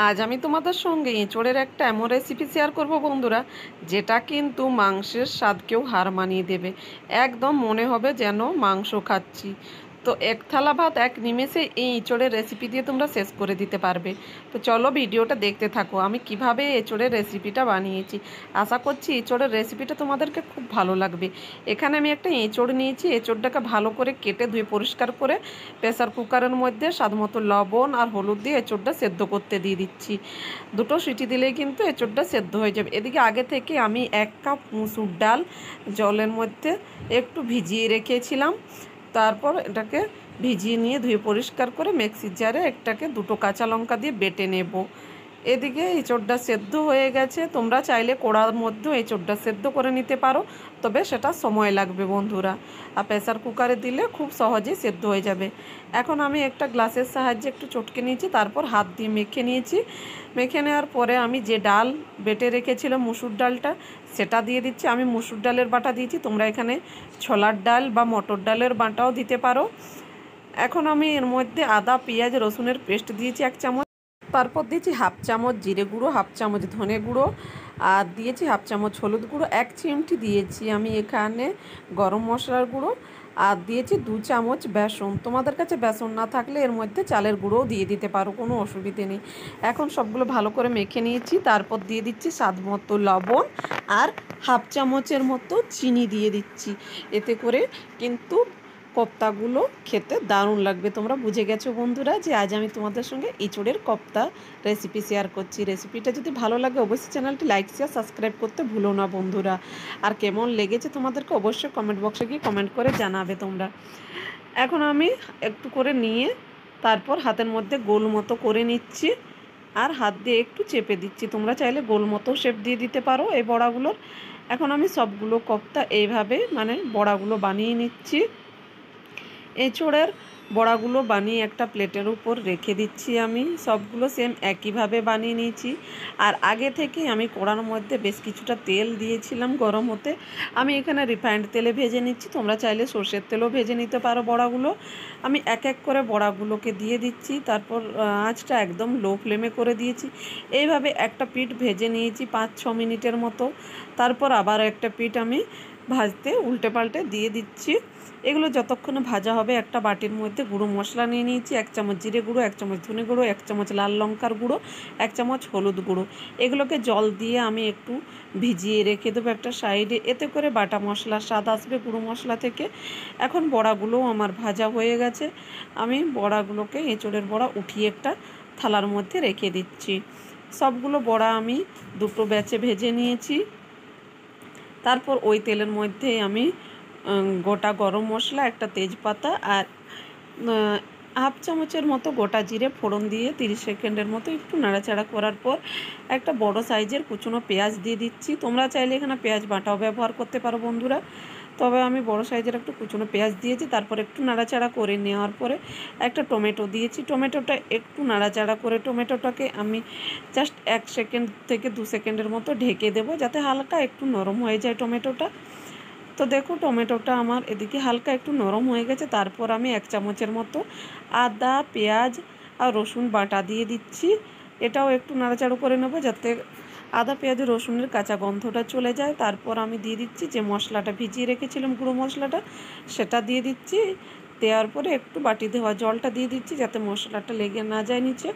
আজ আমি তোমাদের সঙ্গে এঁচোড়ের একটা এমন রেসিপি শেয়ার করব বন্ধুরা, যেটা কিন্তু মাংসের স্বাদকেও হার মানিয়ে দেবে। একদম মনে হবে যেন মাংস খাচ্ছি। তো এক থালা ভাত এক নিমেষে এই এঁচোড়ের রেসিপি দিয়ে তোমরা শেষ করে দিতে পারবে। তো চলো ভিডিওটা দেখতে থাকো আমি কিভাবে এঁচোড়ের রেসিপিটা বানিয়েছি। আশা করছি এঁচোড়ের রেসিপিটা তোমাদেরকে খুব ভালো লাগবে। এখানে আমি একটা এঁচোড় নিয়েছি, এঁচোড়টাকে ভালো করে কেটে ধুয়ে পরিষ্কার করে প্রেসার কুকারের মধ্যে স্বাদমতো লবণ আর হলুদ দিয়ে এঁচোড়টা সেদ্ধ করতে দিয়ে দিচ্ছি। দুটো সিটি দিলেই কিন্তু এঁচোড়টা সেদ্ধ হয়ে যাবে। এদিকে আগে থেকে আমি 1 কাপ মুসুর ডাল জলের মধ্যে একটু ভিজিয়ে রেখেছিলাম। তারপর এটাকে ভিজিয়ে নিয়ে ধুয়ে পরিষ্কার করে মিক্সির জারে একটাকে দুটো কাঁচা লঙ্কা দিয়ে বেটে নেব। এদিকে এঁচোড়টা সেদ্ধ হয়ে গেছে। তোমরা চাইলে কড়ার মধ্যেও এঁচোড়টা সেদ্ধ করে নিতে পারো, তবে সেটা সময় লাগবে বন্ধুরা। আর প্রেসার কুকারে দিলে খুব সহজেই সেদ্ধ হয়ে যাবে। এখন আমি একটা গ্লাসের সাহায্যে একটু চটকে নিয়েছি, তারপর হাত দিয়ে মেখে নিয়েছি। মেখে নেওয়ার পরে আমি যে ডাল বেটে রেখেছিলাম মুসুর ডালটা, সেটা দিয়ে দিচ্ছি। আমি মুসুর ডালের বাটা দিয়েছি, তোমরা এখানে ছোলার ডাল বা মটর ডালের বাটাও দিতে পারো। এখন আমি এর মধ্যে আদা পেঁয়াজ রসুনের পেস্ট দিয়েছি 1 চামচ। তারপর দিয়েছি 1/2 চামচ জিরে গুঁড়ো, 1/2 চামচ ধনে গুঁড়ো, আর দিয়েছি 1/2 চামচ হলুদ গুঁড়ো, 1 চিমটি দিয়েছি আমি এখানে গরম মশলার গুঁড়ো, আর দিয়েছি 2 চামচ বেসন। তোমাদের কাছে বেসন না থাকলে এর মধ্যে চালের গুঁড়োও দিয়ে দিতে পারো, কোনো অসুবিধে নেই। এখন সবগুলো ভালো করে মেখে নিয়েছি, তারপর দিয়ে দিচ্ছি স্বাদ মতো লবণ আর 1/2 চামচের মতো চিনি দিয়ে দিচ্ছি। এতে করে কিন্তু কোপ্তাগুলো খেতে দারুণ লাগবে। তোমরা বুঝে গেছো বন্ধুরা যে আজ আমি তোমাদের সঙ্গে এঁচোড়ের কোপ্তা রেসিপি শেয়ার করছি। রেসিপিটা যদি ভালো লাগে অবশ্যই চ্যানেলটি লাইক শেয়ার সাবস্ক্রাইব করতে ভুলো না বন্ধুরা। আর কেমন লেগেছে তোমাদেরকে অবশ্যই কমেন্ট বক্সে গিয়ে কমেন্ট করে জানাবে তোমরা। এখন আমি একটু করে নিয়ে তারপর হাতের মধ্যে গোল মতো করে নিচ্ছি, আর হাত দিয়ে একটু চেপে দিচ্ছি। তোমরা চাইলে গোল মতো শেপ দিয়ে দিতে পারো এই বড়াগুলোর। এখন আমি সবগুলো কোপ্তা এইভাবে বড়াগুলো বানিয়ে নিচ্ছি। এঁচোড়ের বড়াগুলো বানিয়ে একটা প্লেটের উপর রেখে দিচ্ছি। আমি সবগুলো সেম একইভাবে বানিয়ে নিয়েছি। আর আগে থেকে আমি কড়ার মধ্যে বেশ কিছুটা তেল দিয়েছিলাম গরম হতে। আমি এখানে রিফাইন্ড তেলে ভেজে নিচ্ছি, তোমরা চাইলে সর্ষের তেলও ভেজে নিতে পারো বড়াগুলো। আমি এক এক করে বড়াগুলোকে দিয়ে দিচ্ছি, তারপর আঁচটা একদম লো ফ্লেমে করে দিয়েছি। এইভাবে একটা পিঠ ভেজে নিয়েছি 5-6 মিনিটের মতো। তারপর আবার একটা পিঠ আমি ভাজতে উল্টে পাল্টে দিয়ে দিচ্ছি। এগুলো যতক্ষণে ভাজা হবে একটা বাটির মধ্যে গুঁড়ো মশলা নিয়ে নিয়েছি। 1 চামচ জিরে গুঁড়ো, 1 চামচ ধনে গুঁড়ো, 1 চামচ লাল লঙ্কার গুঁড়ো, 1 চামচ হলুদ গুঁড়ো। এগুলোকে জল দিয়ে আমি একটু ভিজিয়ে রেখে দেবো একটা সাইডে। এতে করে বাটা মশলার স্বাদ আসবে গুঁড়ো মশলা থেকে। এখন বড়াগুলোও আমার ভাজা হয়ে গেছে। আমি বড়াগুলোকে এঁচোড়ের বড়া উঠিয়ে একটা থালার মধ্যে রেখে দিচ্ছি। সবগুলো বড়া আমি দুটো ব্যাচে ভেজে নিয়েছি। তারপর ওই তেলের মধ্যে আমি গোটা গরম মশলা, একটা তেজপাতা আর 1/2 চামচের মতো গোটা জিরে ফোড়ন দিয়ে 30 সেকেন্ডের মতো একটু নাড়াচাড়া করার পর একটা বড় সাইজের কুচনো পেঁয়াজ দিয়ে দিচ্ছি। তোমরা চাইলে এখানে পেঁয়াজ বাটাও ব্যবহার করতে পারো বন্ধুরা, তবে আমি বড় সাইজের একটু কুচনো পেঁয়াজ দিয়েছি। তারপর একটু নাড়াচাড়া করে নেওয়ার পরে একটা টমেটো দিয়েছি। টমেটোটা একটু নাড়াচাড়া করে টমেটোটাকে আমি জাস্ট 1 সেকেন্ড থেকে 2 সেকেন্ডের মতো ঢেকে দেবো, যাতে হালকা একটু নরম হয়ে যায় টমেটোটা। তো দেখো টমেটোটা আমার এদিকে হালকা একটু নরম হয়ে গেছে। তারপর আমি 1 চামচের মতো আদা পেঁয়াজ আর রসুন বাটা দিয়ে দিচ্ছি। এটাও একটু নাড়াচাড়া করে নেবো যাতে আদা পেঁয়াজ রসুনের কাঁচা গন্ধটা চলে যায়। তারপর আমি দিয়ে দিচ্ছি যে মশলাটা ভিজিয়ে রেখেছিলাম গুঁড়ো মশলাটা, সেটা দিয়ে দিচ্ছি। দেওয়ার পরে একটু বাটি দেওয়া জলটা দিয়ে দিচ্ছি যাতে মশলাটা লেগে না যায় নিচে।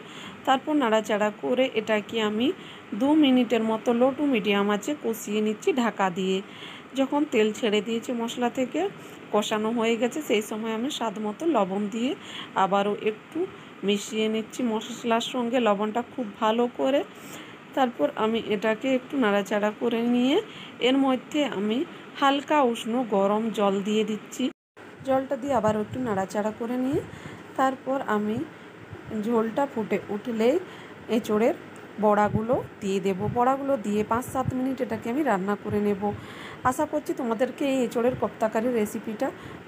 তারপর নাড়াচাড়া করে এটাকে আমি 2 মিনিটের মতো লো টু মিডিয়াম আঁচে কষিয়ে নিচ্ছি ঢাকা দিয়ে। যখন তেল ছেড়ে দিয়েছে মশলা থেকে, কষানো হয়ে গেছে, সেই সময় আমি স্বাদ মতো লবণ দিয়ে আবারও একটু মিশিয়ে নিচ্ছি মশলার সঙ্গে লবণটা খুব ভালো করে। তারপর আমি এটাকে একটু নাড়াচাড়া করে নিয়ে এর মধ্যে আমি হালকা উষ্ণ গরম জল দিয়ে দিচ্ছি। জলটা দিয়ে আবার একটু নাড়াচাড়া করে নিয়ে তারপর আমি ঝোলটা ফুটে উঠলেই এঁচোড়ের বড়াগুলো দিয়ে দেব। বড়াগুলো দিয়ে 5-7 মিনিট এটাকে আমি রান্না করে নেব। আশা করছি তোমাদেরকে এই এঁচোড়ের কোপ্তাকারি রেসিপিটা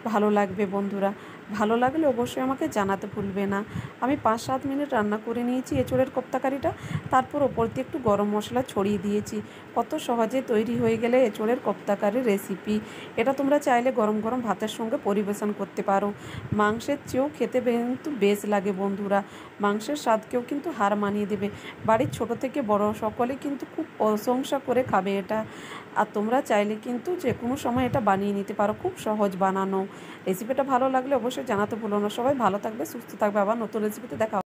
ভালো লাগবে বন্ধুরা। ভালো লাগলে অবশ্যই আমাকে জানাতে ভুলবে না। আমি ৫-৭ মিনিট রান্না করে নিয়েছি এঁচোড়ের কোপ্তাকারিটা। তারপর ওপর দিয়ে একটু গরম মশলা ছড়িয়ে দিয়েছি। কত সহজে তৈরি হয়ে গেলে এঁচোড়ের কোপ্তাকারির রেসিপি। এটা তোমরা চাইলে গরম গরম ভাতের সঙ্গে পরিবেশন করতে পারো। মাংসের চেয়েও খেতে কিন্তু বেশ লাগে বন্ধুরা। মাংসের স্বাদকেও কিন্তু হার মানিয়ে দেবে। বাড়ির ছোট থেকে বড় সকলে কিন্তু খুব প্রশংসা করে খাবে এটা। আর তোমরা চাইলে কিন্তু যেকোনো সময় এটা বানিয়ে নিতে পারো, খুব সহজ বানানো। রেসিপিটা ভালো লাগলে অবশ্যই জানাতে ভুলো না। সবাই ভালো থাকবে, সুস্থ থাকবে, আবার নতুন রেসিপিতে দেখা